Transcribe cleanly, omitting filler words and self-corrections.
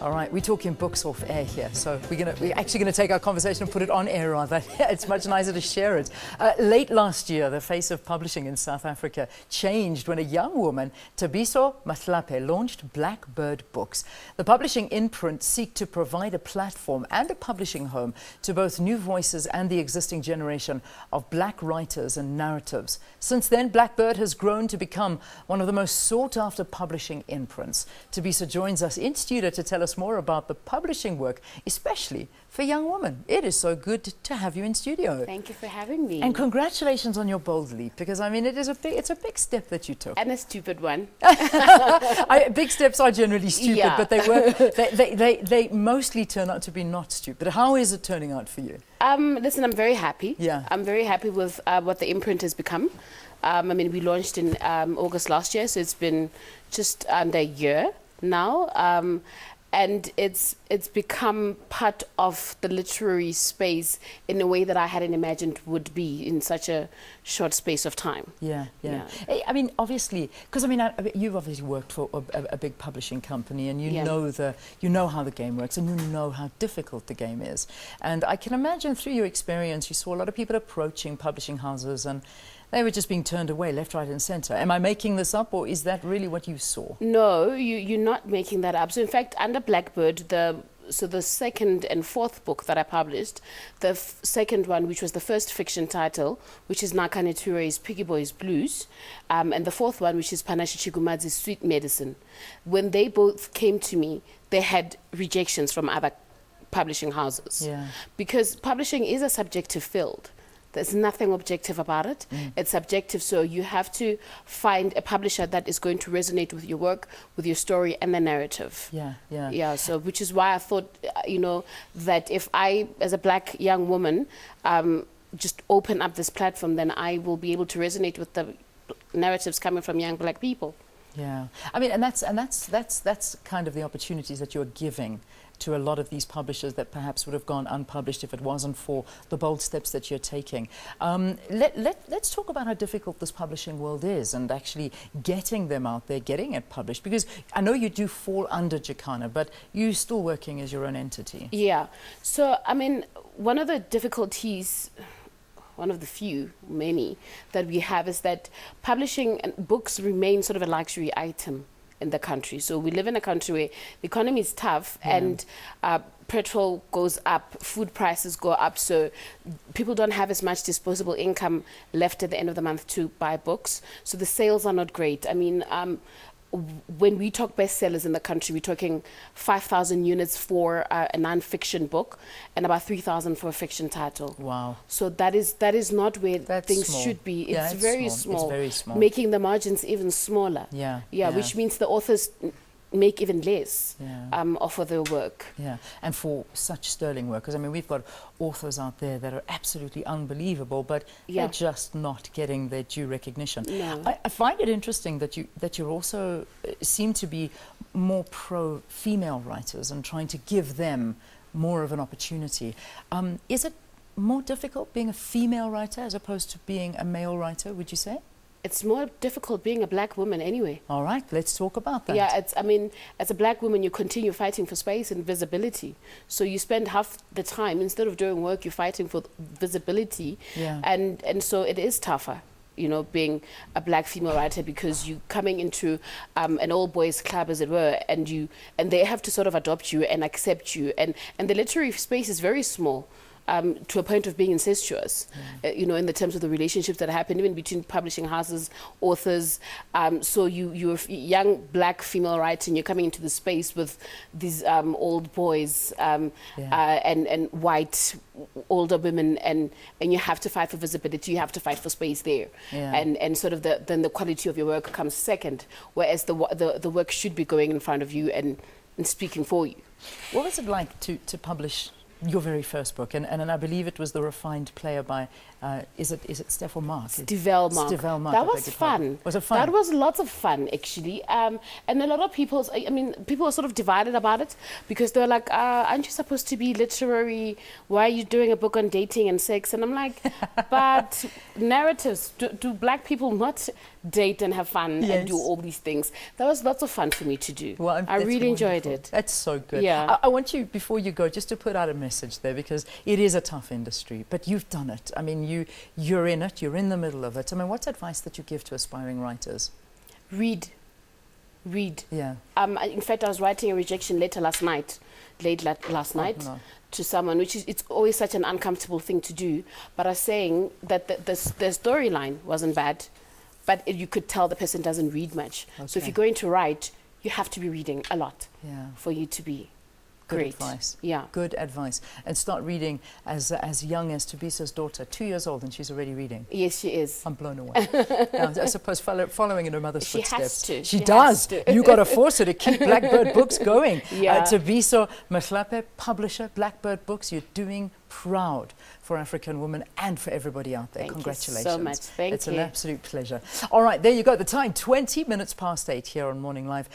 All right, we're talking books off air here, so we're actually gonna take our conversation and put it on air rather. It's much nicer to share it. Late last year, the face of publishing in South Africa changed when a young woman, Thabiso Mahlape, launched BlackBird Books. The publishing imprint seek to provide a platform and a publishing home to both new voices and the existing generation of black writers and narratives. Since then, BlackBird has grown to become one of the most sought-after publishing imprints. Thabiso joins us in studio to tell us more about the publishing work, especially for young women. It is so good to have you in studio. Thank you for having me. And congratulations on your bold leap, because I mean it's a big step that you took. And a stupid one. Big steps are generally stupid, Yeah. but they mostly turn out to be not stupid. How is it turning out for you? Listen, I'm very happy. Yeah. I'm very happy with what the imprint has become. I mean, we launched in August last year, so it's been just under a year now. And it's become part of the literary space in a way that I hadn't imagined would be in such a short space of time. Yeah. I mean, obviously, because I mean, you've obviously worked for a big publishing company, and you know how the game works, and you know how difficult the game is. And I can imagine through your experience, you saw a lot of people approaching publishing houses, and they were just being turned away left, right, and centre. Am I making this up, or is that really what you saw? No, you're not making that up. So in fact, under BlackBird, the second and fourth book that I published, the second one, which was the first fiction title, which is Nakane Touré's Piggy Boys Blues, and the fourth one, which is Panashe Chigumadze's Sweet Medicine, when they both came to me, they had rejections from other publishing houses. Yeah. Because publishing is a subjective field. There's nothing objective about it. It's subjective, so you have to find a publisher that is going to resonate with your work, with your story, and the narrative. Yeah, so which is why I thought, that if I, as a black young woman, just open up this platform, then I will be able to resonate with the narratives coming from young black people. Yeah, I mean, and that's kind of the opportunities that you're giving to a lot of these publishers that perhaps would have gone unpublished if it wasn't for the bold steps that you're taking. Let's talk about how difficult this publishing world is, and actually getting them out there, getting it published, because I know you do fall under Jacana, but you're still working as your own entity. Yeah, so I mean, one of the difficulties, one of the many that we have, is that publishing and books remain sort of a luxury item in the country. So we live in a country where the economy is tough, and petrol goes up, food prices go up, so people don't have as much disposable income left at the end of the month to buy books. So the sales are not great. I mean, when we talk bestsellers in the country, we're talking 5,000 units for a non-fiction book and about 3,000 for a fiction title. Wow. So that is not where things small. should be. Yeah, it's very small. It's very small. Making the margins even smaller. Yeah. Which means the authors make even less of their work. Yeah, and for such sterling work, because I mean, we've got authors out there that are absolutely unbelievable, but they're just not getting their due recognition. No. I find it interesting that you also seem to be more pro-female writers and trying to give them more of an opportunity. Is it more difficult being a female writer as opposed to being a male writer, would you say? It's more difficult being a black woman anyway. All right, let's talk about that. Yeah, I mean, as a black woman, you continue fighting for space and visibility. So you spend half the time, instead of doing work, you're fighting for visibility. Yeah. And so it is tougher, being a black female writer, because you're coming into an all boys club, as it were, and they have to sort of adopt you and accept you. And the literary space is very small. To a point of being incestuous, in the terms of the relationships that happen even between publishing houses, authors. So you're a young black female writer, and you're coming into the space with these old boys and white older women, and you have to fight for visibility, you have to fight for space there. And sort of then the quality of your work comes second, whereas the work should be going in front of you and speaking for you. What was it like to publish your very first book, and I believe it was The Refined Player by, is it Steph or Mark? Stevel Mark. That was fun. Was it fun? That was lots of fun, actually. And a lot of people, I mean, people were sort of divided about it because they were like, aren't you supposed to be literary? Why are you doing a book on dating and sex? And I'm like, but narratives, do black people not date and have fun and do all these things? That was lots of fun for me to do. Well, I really enjoyed it. That's so good. Yeah. I want you, before you go, just to put out a message there, because it is a tough industry, but you've done it. I mean, you're in it, you're in the middle of it. I mean, what's advice that you give to aspiring writers? Read. Yeah. In fact, I was writing a rejection letter last night, to someone, which is, it's always such an uncomfortable thing to do. But I was saying that the storyline wasn't bad, but you could tell the person doesn't read much. Okay. So if you're going to write, you have to be reading a lot for you to be good great. Advice. Yeah. Good advice. And start reading as young as Thabiso's daughter, 2 years old, and she's already reading. Yes, she is. I'm blown away. I suppose following in her mother's footsteps. She has to. She does. You've got to force her to keep BlackBird books going. Yeah. Thabiso Mahlape, publisher, BlackBird Books. You're doing proud for African women and for everybody out there. Thank Congratulations. you so much. Thank it's you. an absolute pleasure. All right, there you go. The time, 20 minutes past 8 here on Morning Live.